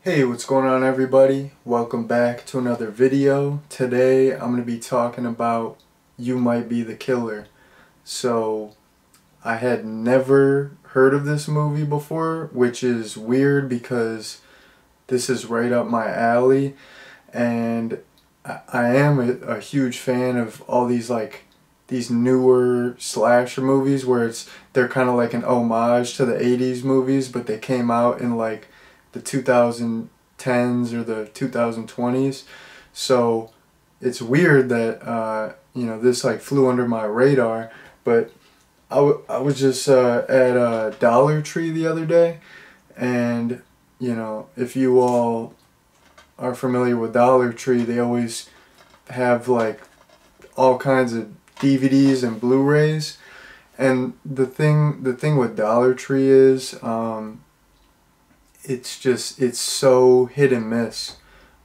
Hey, what's going on everybody? Welcome back to another video. Today I'm going to be talking about You Might Be the Killer. So, I had never heard of this movie before, which is weird because this is right up my alley, and I am a huge fan of all these newer slasher movies where they're kind of like an homage to the 80s movies, but they came out in like the 2010s or the 2020s. So it's weird that this like flew under my radar, but I was just at a Dollar Tree the other day, and if you all are familiar with Dollar Tree, they always have like all kinds of DVDs and Blu-rays. And the thing with Dollar Tree is it's so hit and miss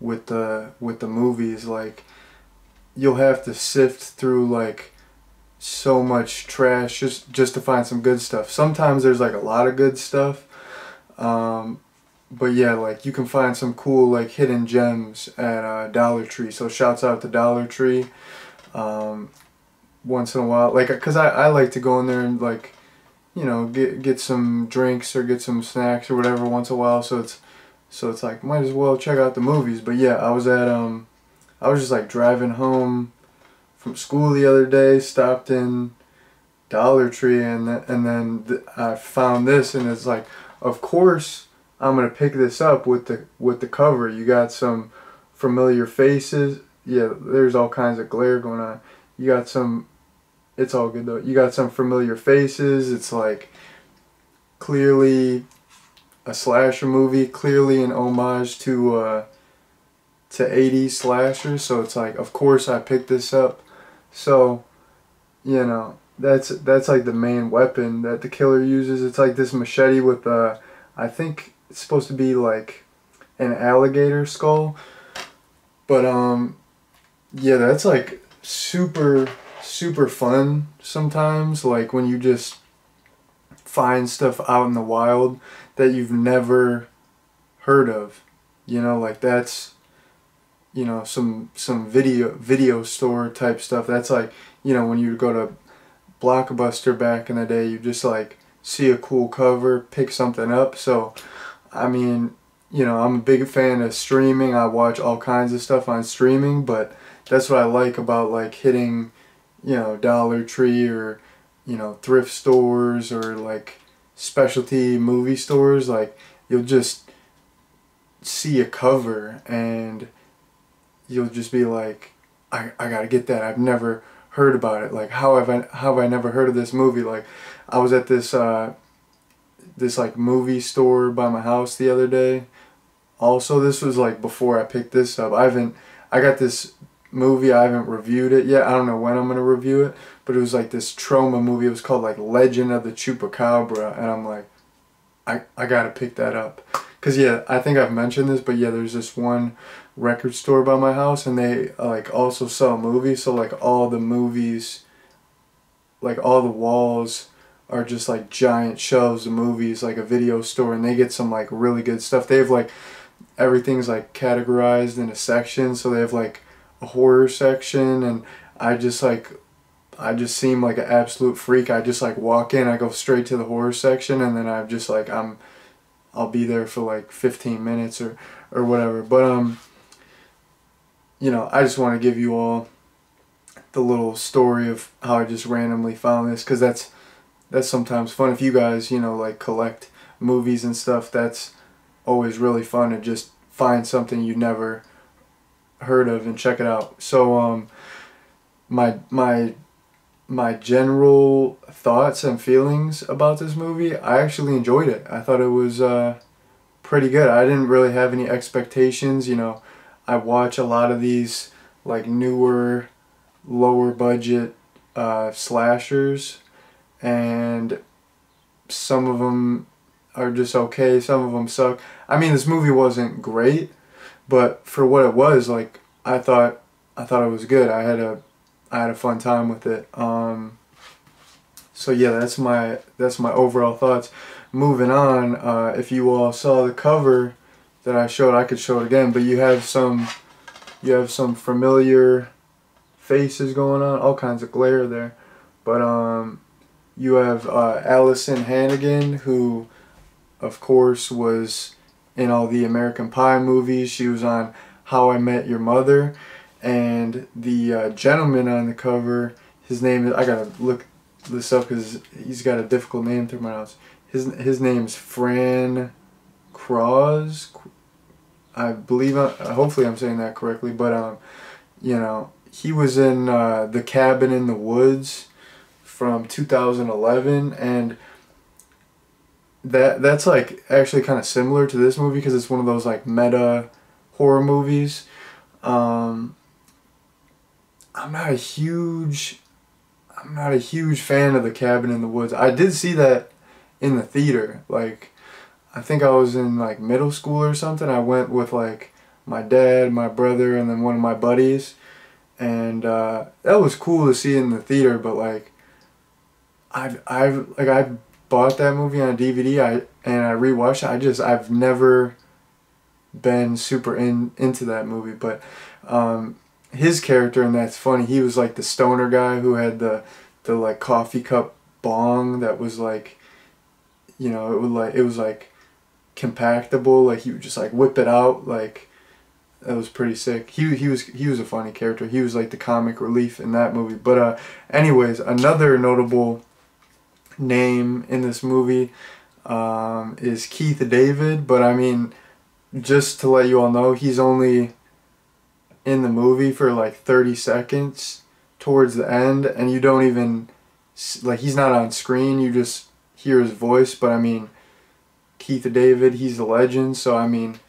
with the movies. Like, you'll have to sift through like so much trash just to find some good stuff. Sometimes there's like a lot of good stuff, but yeah, like you can find some cool like hidden gems at Dollar Tree. So shouts out to Dollar Tree. Once in a while, like, cause I like to go in there and like, get some drinks or get some snacks or whatever once in a while. So it's like, might as well check out the movies. But yeah, I was just like driving home from school the other day, stopped in Dollar Tree, and then I found this, and it's like, of course I'm gonna pick this up with the cover. You got some familiar faces. Yeah, there's all kinds of glare going on. You got some. It's all good though. You got some familiar faces. It's like clearly a slasher movie, clearly an homage to 80s slashers. So it's like, of course I picked this up. So, that's like the main weapon that the killer uses. It's like this machete with I think it's supposed to be like an alligator skull. But yeah, that's like super fun sometimes, like when you just find stuff out in the wild that you've never heard of. Like that's some video store type stuff. That's like, when you go to Blockbuster back in the day, you just like see a cool cover, pick something up. So I mean, I'm a big fan of streaming. I watch all kinds of stuff on streaming, but that's what I like about like hitting Dollar Tree or thrift stores or like specialty movie stores. Like, you'll just see a cover and you'll just be like, I gotta get that. I've never heard about it. Like, how have I never heard of this movie? Like, I was at this like movie store by my house the other day. Also, this was like before I picked this up. I got this movie, I haven't reviewed it yet. I don't know when I'm gonna review it, but it was like this trauma movie. It was called like Legend of the Chupacabra, and I'm like, I gotta pick that up. Cause yeah, I think I've mentioned this, but yeah, there's this one record store by my house, and they like also sell movies. So like all the movies, like all the walls are just like giant shelves of movies, like a video store, and they get some like really good stuff. They have like everything's like categorized in a section, so they have like a horror section, and I just seem like an absolute freak. I just like walk in, I go straight to the horror section, and then I'm just like I'll be there for like 15 minutes or whatever. But I just want to give you all the little story of how I just randomly found this, because that's sometimes fun. If you guys like collect movies and stuff, that's always really fun to just find something you never heard of and check it out. So my general thoughts and feelings about this movie, I actually enjoyed it. I thought it was pretty good. I didn't really have any expectations. I watch a lot of these like newer, lower budget slashers, and some of them are just okay, some of them suck. I mean, this movie wasn't great, but for what it was, like, I thought it was good. I had a fun time with it. So yeah, that's my overall thoughts. Moving on, if you all saw the cover that I showed, I could show it again, but you have some familiar faces going on, all kinds of glare there. But you have Allison Hannigan, who of course was in all the American Pie movies. She was on How I Met Your Mother, and the gentleman on the cover, his name is, I gotta look this up because he's got a difficult name to pronounce. His name's Fran Cross, I believe. Hopefully I'm saying that correctly, but you know, he was in The Cabin in the Woods from 2011, and that's like actually kind of similar to this movie because it's one of those like meta horror movies. I'm not a huge fan of The Cabin in the Woods. I did see that in the theater. Like, I think I was in like middle school or something. I went with like my dad, my brother, and then one of my buddies, and that was cool to see in the theater. But like, I bought that movie on DVD. And I rewatched it. I've never been super into that movie. But his character, and that's funny. He was like the stoner guy who had the like coffee cup bong that was like, you know, it was like compactable. Like he would just like whip it out. Like, that was pretty sick. He was a funny character. He was like the comic relief in that movie. But anyways, another notable name in this movie is Keith David. But I mean, just to let you all know, he's only in the movie for like 30 seconds towards the end, and you don't even, like, he's not on screen, you just hear his voice. But I mean, Keith David, he's a legend, so I mean,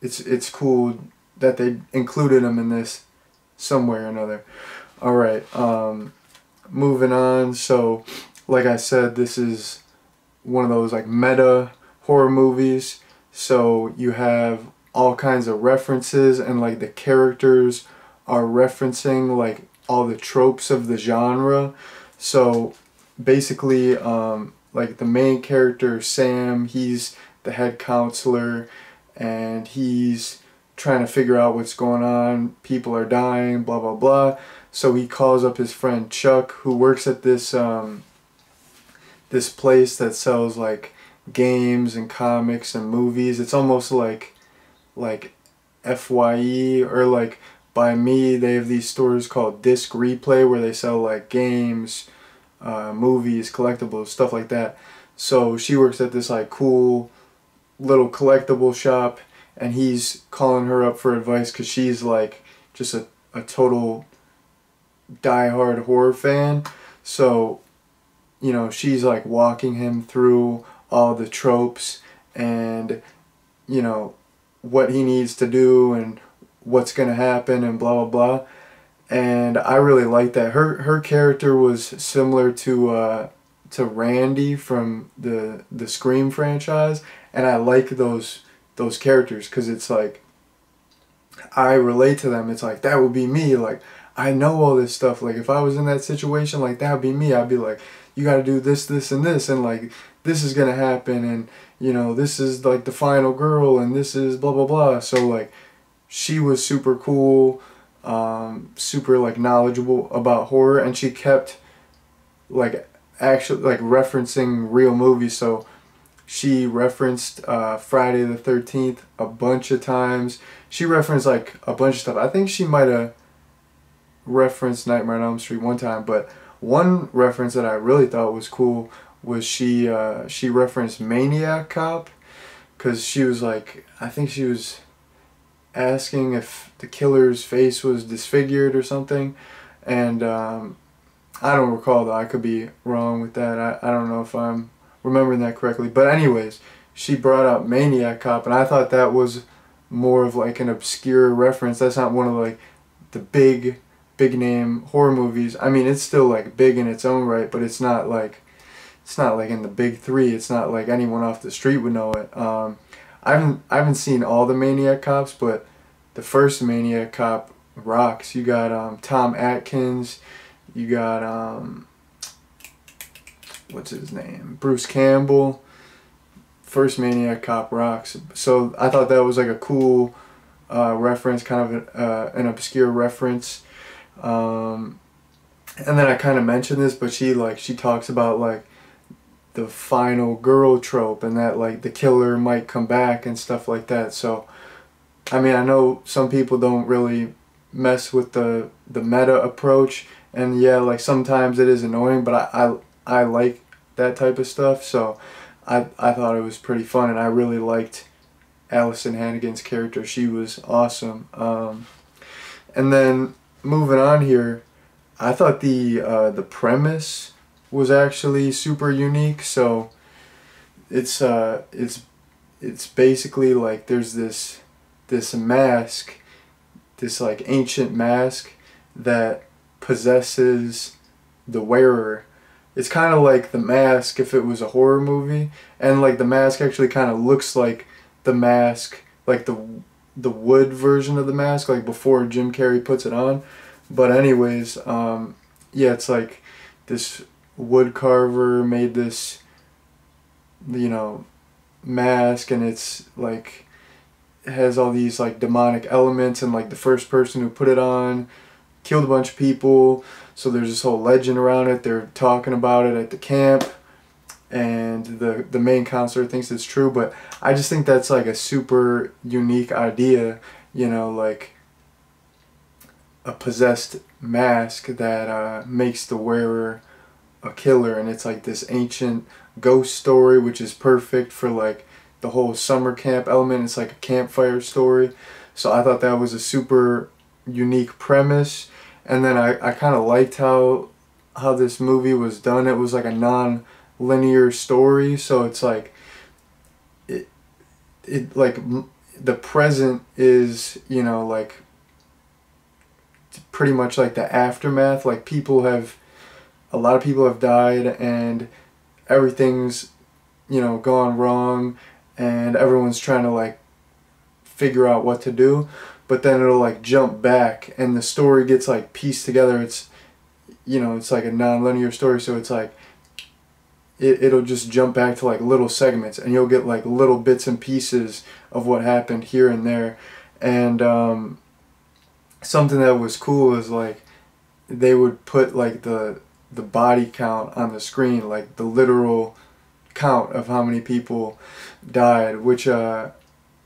it's cool that they included him in this some way or another. Alright, moving on. So like I said, this is one of those like meta horror movies, so you have all kinds of references, and like the characters are referencing like all the tropes of the genre. So basically, like the main character Sam, he's the head counselor, and he's trying to figure out what's going on. People are dying, blah blah blah. So he calls up his friend Chuck, who works at this this place that sells like games and comics and movies. It's almost like FYE, or like by me, they have these stores called Disc Replay where they sell like games, movies, collectibles, stuff like that. So she works at this like cool little collectible shop, and he's calling her up for advice because she's like just a total die-hard horror fan. So, you know, she's like walking him through all the tropes and, you know, what he needs to do and what's gonna happen and blah blah blah. And I really like that. Her character was similar to Randy from the Scream franchise, and I like those characters because it's like I relate to them. It's like, that would be me. Like, I know all this stuff. Like, if I was in that situation, like, that would be me. I'd be like, you got to do this, this, and this, and like, this is gonna happen, and you know, this is like the final girl, and this is blah blah blah. So like, she was super cool, super like knowledgeable about horror, and she kept like actually like referencing real movies. So she referenced Friday the 13th a bunch of times. She referenced like a bunch of stuff. I think she might have referenced Nightmare on Elm Street one time, but one reference that I really thought was cool was she referenced Maniac Cop, because she was like, I think she was asking if the killer's face was disfigured or something, and I don't recall though, I could be wrong with that. I don't know if I'm remembering that correctly, but anyways, she brought up Maniac Cop, and I thought that was more of like an obscure reference. That's not one of like the big name horror movies. I mean, it's still like big in its own right, but it's not like in the big three. It's not like anyone off the street would know it. I haven't seen all the Maniac Cops, but the first Maniac Cop rocks. You got Tom Atkins, you got what's his name, Bruce Campbell. first Maniac Cop rocks. So I thought that was like a cool reference, kind of an obscure reference. And then I kind of mentioned this, but she talks about like the final girl trope and that like the killer might come back and stuff like that. So I mean, I know some people don't really mess with the meta approach, and yeah, like sometimes it is annoying, but I like that type of stuff. So I thought it was pretty fun, and I really liked Allison Hannigan's character. She was awesome. And then moving on here, I thought the premise was actually super unique. So it's basically like there's this mask, this like ancient mask that possesses the wearer. It's kind of like The Mask if it was a horror movie, and like The Mask actually kind of looks like The Mask, like the wood version of The Mask, like before Jim Carrey puts it on. But anyways, yeah, it's like this wood carver made this, you know, mask, and it's like it has all these like demonic elements, and like the first person who put it on killed a bunch of people. So there's this whole legend around it. They're talking about it at the camp, and the main counselor thinks it's true. But I just think that's like a super unique idea, you know, like a possessed mask that makes the wearer a killer, and it's like this ancient ghost story, which is perfect for like the whole summer camp element. It's like a campfire story. So I thought that was a super unique premise. And then I kind of liked how this movie was done. It was like a non-linear story, so it's like it like the present is, you know, like pretty much like the aftermath. Like a lot of people have died, and everything's, you know, gone wrong, and everyone's trying to like figure out what to do. But then it'll like jump back, and the story gets like pieced together. It's, you know, it's like a non-linear story, so it's like it'll just jump back to like little segments, and you'll get like little bits and pieces of what happened here and there. And something that was cool is like they would put like the body count on the screen, like the literal count of how many people died, which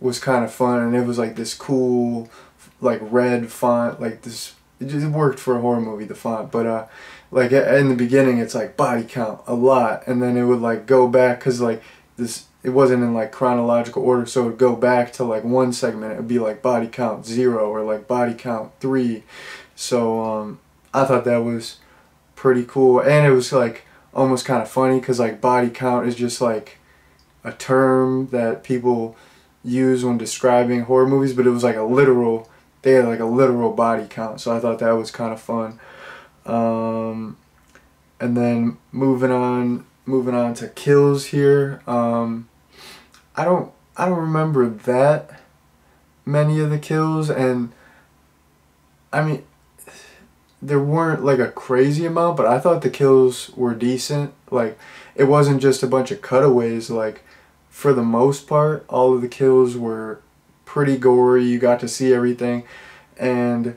was kind of fun. And it was like this cool like red font, like this, it just worked for a horror movie, the font. But like in the beginning it's like body count a lot, and then it would like go back, because like this, it wasn't in like chronological order, so it would go back to like one segment. It would be like body count 0 or like body count 3. So I thought that was pretty cool, and it was like almost kind of funny, because like body count is just like a term that people use when describing horror movies, but it was like a literal, they had like a literal body count. So I thought that was kind of fun. And then moving on to kills here. I don't remember that many of the kills, and I mean, there weren't like a crazy amount, but I thought the kills were decent. Like, it wasn't just a bunch of cutaways. Like, for the most part, all of the kills were pretty gory. You got to see everything, and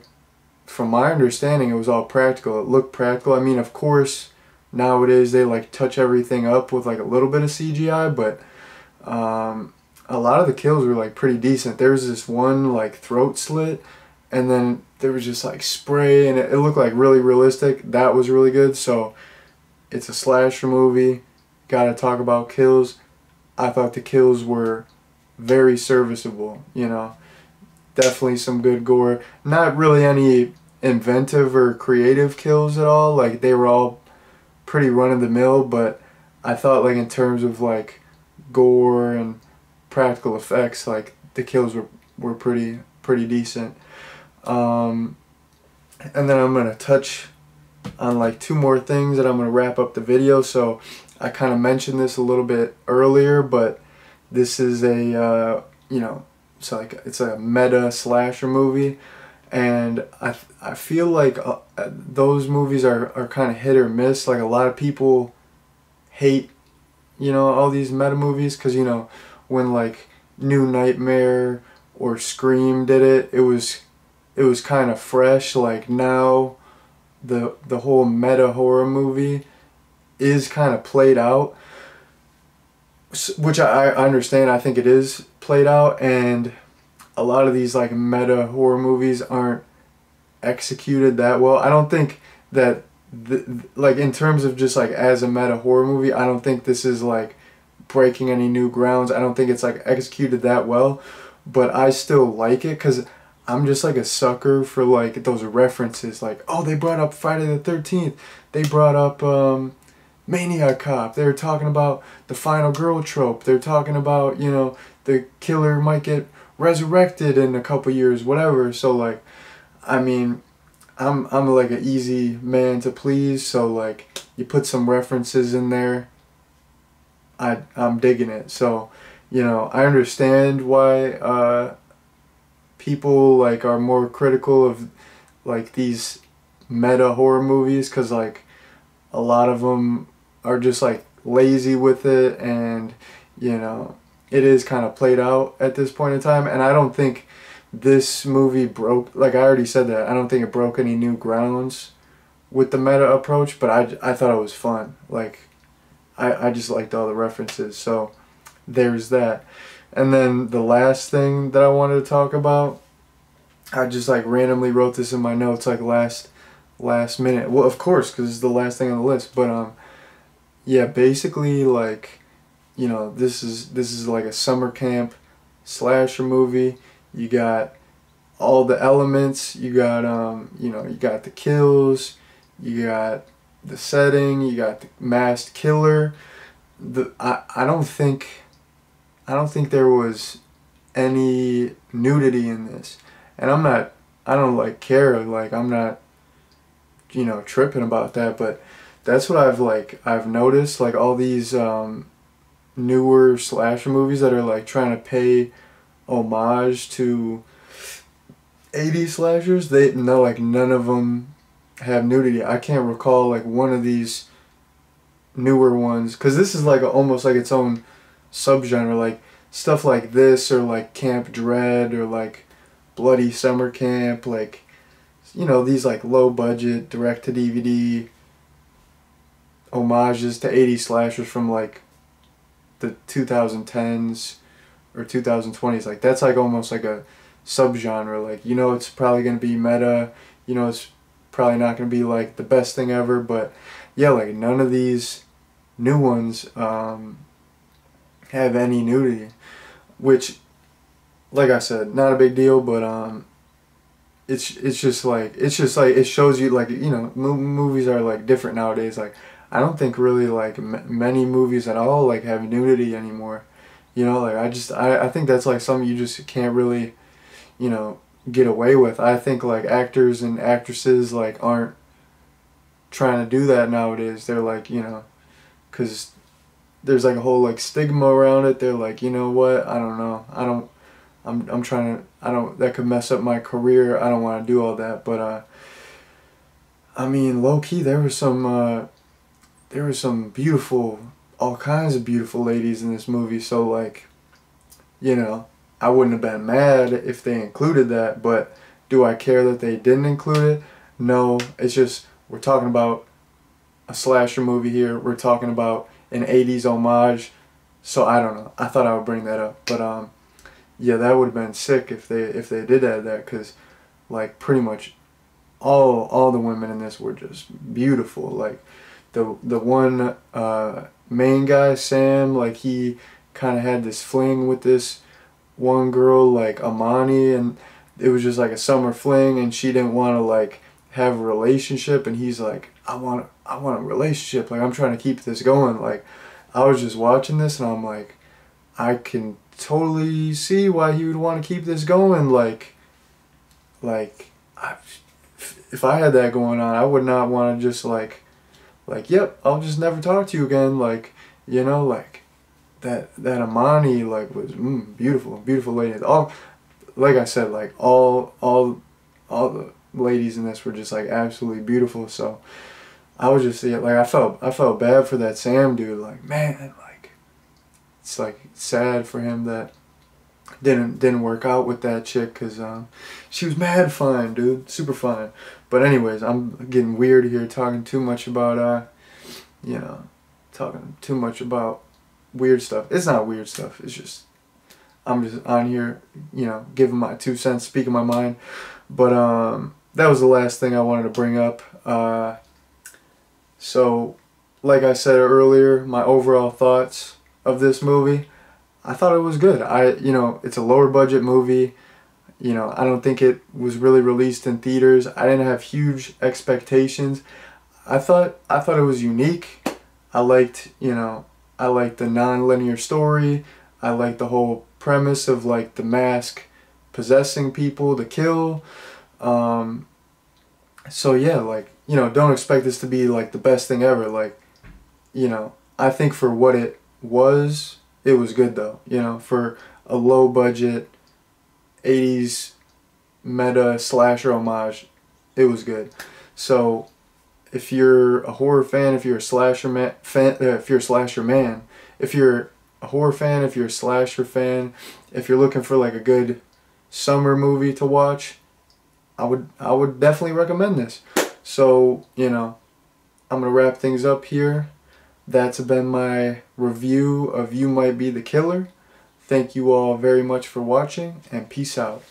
from my understanding, it was all practical. It looked practical. I mean, of course, nowadays they like touch everything up with like a little bit of CGI, but a lot of the kills were like pretty decent. There was this one like throat slit, and then there was just like spray, and it looked like really realistic. That was really good. So it's a slasher movie, gotta talk about kills. I thought the kills were very serviceable, you know. Definitely some good gore. Not really any inventive or creative kills at all. Like, they were all pretty run-of-the-mill, but I thought like in terms of like gore and practical effects, like the kills were pretty decent. And then I'm gonna touch on like 2 more things, and I'm gonna wrap up the video. So I kind of mentioned this a little bit earlier, but this is a you know, it's a meta slasher movie, and I feel like those movies are kind of hit or miss. Like, a lot of people hate, you know, all these meta movies, because, you know, when like New Nightmare or Scream did it, it was kind of fresh. Like now the whole meta horror movie is kind of played out, which I understand. I think it is played out, and a lot of these like meta horror movies aren't executed that well. I don't think that like in terms of just like as a meta horror movie, I don't think this is like breaking any new grounds. I don't think it's like executed that well, but I still like it because I'm just like a sucker for like those references. Like, oh, they brought up Friday the 13th. They brought up Maniac Cop. They were talking about the final girl trope. They're talking about, you know, the killer might get resurrected in a couple years, whatever. So like, I mean, I'm like an easy man to please. So like, you put some references in there, I'm digging it. So, you know, I understand why people like are more critical of like these meta horror movies, because like a lot of them are just like lazy with it, and you know, it is kind of played out at this point in time. And I don't think this movie broke, like I already said that, I don't think it broke any new grounds with the meta approach, but I thought it was fun. Like I just liked all the references, so there's that. And then the last thing that I wanted to talk about, I just like randomly wrote this in my notes like last minute. Well, of course, because it's the last thing on the list. But yeah, basically like, you know, this is like a summer camp slasher movie. You got all the elements. You got you know, you got the kills. You got the setting. You got the masked killer. I don't think there was any nudity in this, and I don't like care, like I'm not, you know, tripping about that, but that's what I've noticed, like all these newer slasher movies that are like trying to pay homage to 80s slashers, they no, like none of them have nudity. I can't recall like one of these newer ones, because this is like almost like its own subgenre, like stuff like this or like Camp Dread or like Bloody Summer Camp, like, you know, these like low budget direct to DVD homages to 80s slashers from like the 2010s or 2020s. Like that's like almost like a subgenre. Like, you know, it's probably going to be meta, you know, it's probably not going to be like the best thing ever, but yeah, like none of these new ones have any nudity, which, like I said, not a big deal, but it's just like it shows you, like, you know, movies are like different nowadays. Like I don't think really like many movies at all like have nudity anymore. You know, like I think that's like something you just can't really, you know, get away with. I think like actors and actresses like aren't trying to do that nowadays. They're like, you know, because there's like a whole like stigma around it. They're like, you know what, I don't know, I'm trying to, I don't, that could mess up my career, I don't want to do all that. But I mean, low key there were some beautiful, all kinds of beautiful ladies in this movie, so like, you know, I wouldn't have been mad if they included that. But do I care that they didn't include it? No, it's just, we're talking about a slasher movie here, we're talking about an 80s homage, so I don't know, I thought I would bring that up. But yeah, that would have been sick if they did add that, because like pretty much all the women in this were just beautiful. Like the one main guy, Sam, like he kind of had this fling with this one girl, like Amani, and it was just like a summer fling, and she didn't want to like have a relationship, and he's like, I want a relationship, like I'm trying to keep this going. Like I was just watching this and I'm like, I can totally see why he would want to keep this going. Like if I had that going on, I would not want to just like yep, I'll just never talk to you again. Like, you know, like that Amani like was beautiful lady. All, like I said, like all the ladies in this were just like absolutely beautiful. So I was just, like, I felt bad for that Sam dude. Like, man, like it's like sad for him that didn't work out with that chick, because she was mad fine, dude, super fine. But anyways, I'm getting weird here, talking too much about you know, talking too much about weird stuff. It's not weird stuff, it's just I'm just on here, you know, giving my 2 cents, speaking my mind. But that was the last thing I wanted to bring up. So like I said earlier, my overall thoughts of this movie, I thought it was good. You know, it's a lower budget movie. You know, I don't think it was really released in theaters. I didn't have huge expectations. I thought it was unique. I liked, you know, I liked the non-linear story. I liked the whole premise of like the mask possessing people to kill. So yeah, like, you know, don't expect this to be like the best thing ever. Like, you know, I think for what it was good though. You know, for a low budget 80s meta slasher homage, it was good. So if you're a horror fan, if you're a slasher if you're a slasher man, if you're a horror fan, if you're a slasher fan, if you're looking for like a good summer movie to watch, I would definitely recommend this. So, you know, I'm gonna wrap things up here. That's been my review of You Might Be the Killer. Thank you all very much for watching, and peace out.